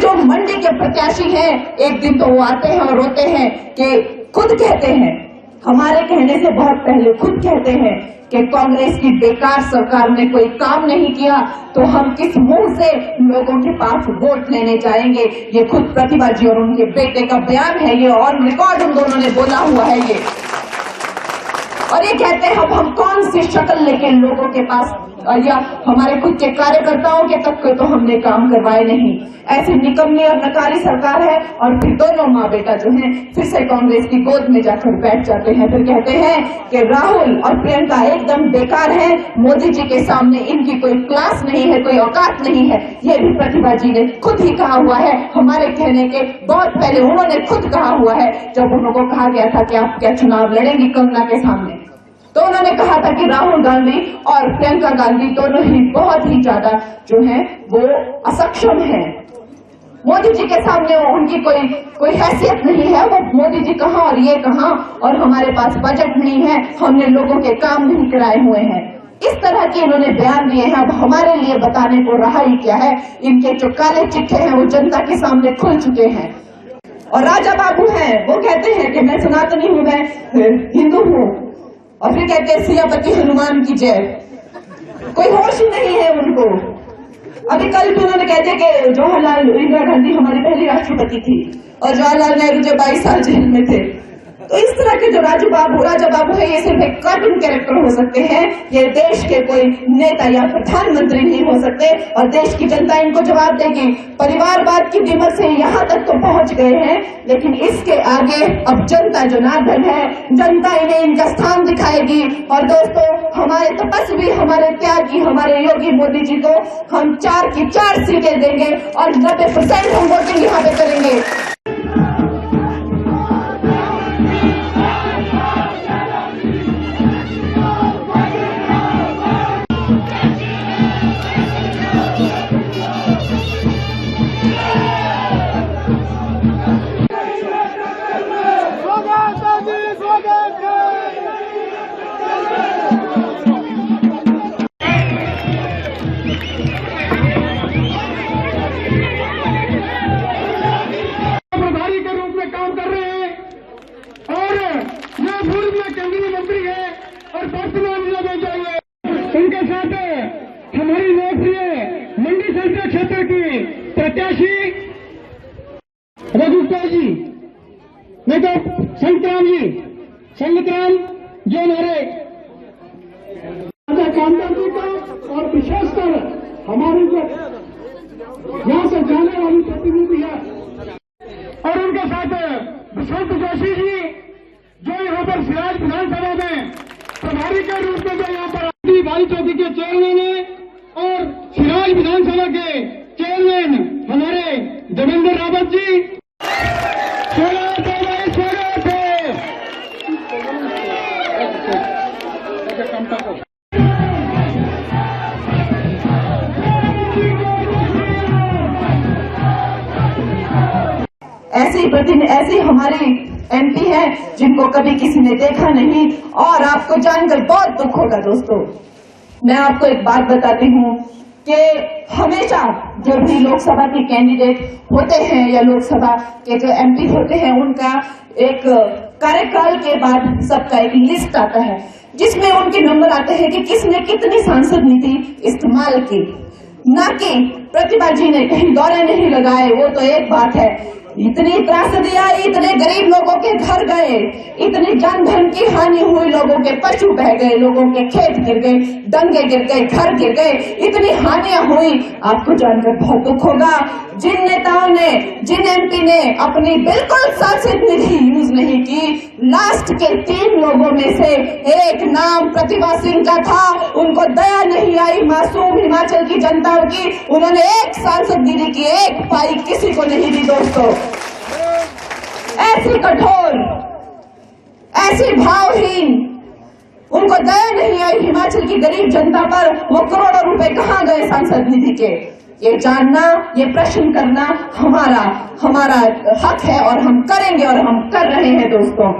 जो मंडी के प्रत्याशी हैं, एक दिन तो वो आते हैं और रोते हैं कि खुद कहते हैं, हमारे कहने से बहुत पहले खुद कहते हैं कि कांग्रेस की बेकार सरकार ने कोई काम नहीं किया तो हम किस मुंह से लोगों के पास वोट लेने जाएंगे। ये खुद प्रतिभा जी और उनके बेटे का बयान है, ये ऑन रिकॉर्ड उन दोनों ने बोला हुआ है ये। और ये कहते हैं अब हम कौन सी शक्ल लेके लोगों के पास, या हमारे खुद के कार्यकर्ताओं के तक के तो हमने काम करवाए नहीं। ऐसी निकम्मी और नकारी सरकार है। और फिर दोनों माँ बेटा जो हैं फिर से कांग्रेस की गोद में जाकर बैठ जाते हैं, फिर कहते हैं कि राहुल और प्रियंका एकदम बेकार है, मोदी जी के सामने इनकी कोई क्लास नहीं है, कोई औकात नहीं है। ये भी प्रतिभा जी ने खुद ही कहा हुआ है, हमारे कहने के बहुत पहले उन्होंने खुद कहा हुआ है। जब उनको कहा गया था कि आप क्या चुनाव लड़ेंगी कंगना के सामने, तो उन्होंने कहा था कि राहुल गांधी और प्रियंका गांधी दोनों ही बहुत ही ज्यादा जो है वो असक्षम है, मोदी जी के सामने उनकी कोई हैसियत नहीं है। वो मोदी जी कहाँ और ये कहाँ, और हमारे पास बजट नहीं है, हमने लोगों के काम नहीं कराए हुए हैं। इस तरह के इन्होंने बयान दिए हैं। अब हमारे लिए बताने को रहा ही क्या है, इनके जो काले चिट्ठे हैं वो जनता के सामने खुल चुके हैं। और राजा बाबू हैं, वो कहते हैं कि मैं सनातनी हूँ, मैं हिंदू हूँ, और फिर कहते हैं सियापति हनुमान की जय। कोई होश ही नहीं है उनको। अभी कल भी उन्होंने कहते कि जवाहरलाल इंदिरा गांधी हमारी पहली राष्ट्रपति थी और जवाहरलाल नेहरू जब 22 साल जेल में थे। तो इस तरह के जो राजा बाबू है, ये सिर्फ एक कार्टून कैरेक्टर हो सकते हैं, ये देश के कोई नेता या प्रधानमंत्री नहीं हो सकते। और देश की जनता इनको जवाब देगी। परिवारवाद की दिमक से यहाँ तक तो पहुंच गए हैं, लेकिन इसके आगे अब जनता जनार्दन है, जनता इन्हें इनका स्थान दिखाएगी। और दोस्तों, हमारे तपस्वी, हमारे त्यागी, हमारे योगी मोदी जी को हम 4 की 4 सीटें देंगे और 90% हम वोटिंग यहाँ पे करेंगे। उनके साथ हमारी लोकप्रिय मंडी संसदीय क्षेत्र की प्रत्याशी रघुपाल जी, नहीं तो संतराम जी, संतराम जो हमारे कामदार जी का और विशेषकर हमारी जो यहाँ से जाने वाली प्रतिनिधि है, और उनके साथ बसंत जोशी जी जो यहाँ पर सिराज विधानसभा में प्रभारी के रूप में जो यहाँ पर बाली चौकी के चेयरमैन है, और सिराज विधानसभा के चेयरमैन हमारे देवेंद्र रावत जी। स्वागत है, स्वागत है। ऐसी हमारी एमपी है जिनको कभी किसी ने देखा नहीं, और आपको जानकर बहुत दुख होगा दोस्तों। मैं आपको एक बात बताती हूँ कि हमेशा जो भी लोकसभा के कैंडिडेट होते हैं या लोकसभा के जो एमपी होते हैं, उनका एक कार्यकाल के बाद सबका एक लिस्ट आता है जिसमें उनके नंबर आते हैं कि किसने कितनी सांसद नीति इस्तेमाल की, ना कि प्रतिभा जी ने कहीं दौरे नहीं लगाए। वो तो एक बात है, इतनी त्रासदी आई, इतने गरीब लोगों के घर गए, इतनी जान धन की हानि हुई, लोगों के पशु बह गए, लोगों के खेत गिर गए, डंगे गिर गए, घर गिर गए, इतनी हानियां हुई। आपको जानकर बहुत दुख होगा। जिन नेताओं ने, जिन एमपी ने अपनी बिल्कुल सांसद निधि यूज नहीं की, लास्ट के 3 लोगों में से एक नाम प्रतिभा सिंह का था। उनको दया नहीं आई मासूम हिमाचल की जनता की, उन्होंने एक सांसद निधि की एक पाई किसी को नहीं दी दोस्तों। ऐसी कठोर, ऐसी भावहीन, उनको दया नहीं आई हिमाचल की गरीब जनता पर। वो करोड़ों रुपए कहाँ गए सांसद निधि के, ये जानना, ये प्रश्न करना हमारा हक है, और हम करेंगे और हम कर रहे हैं दोस्तों।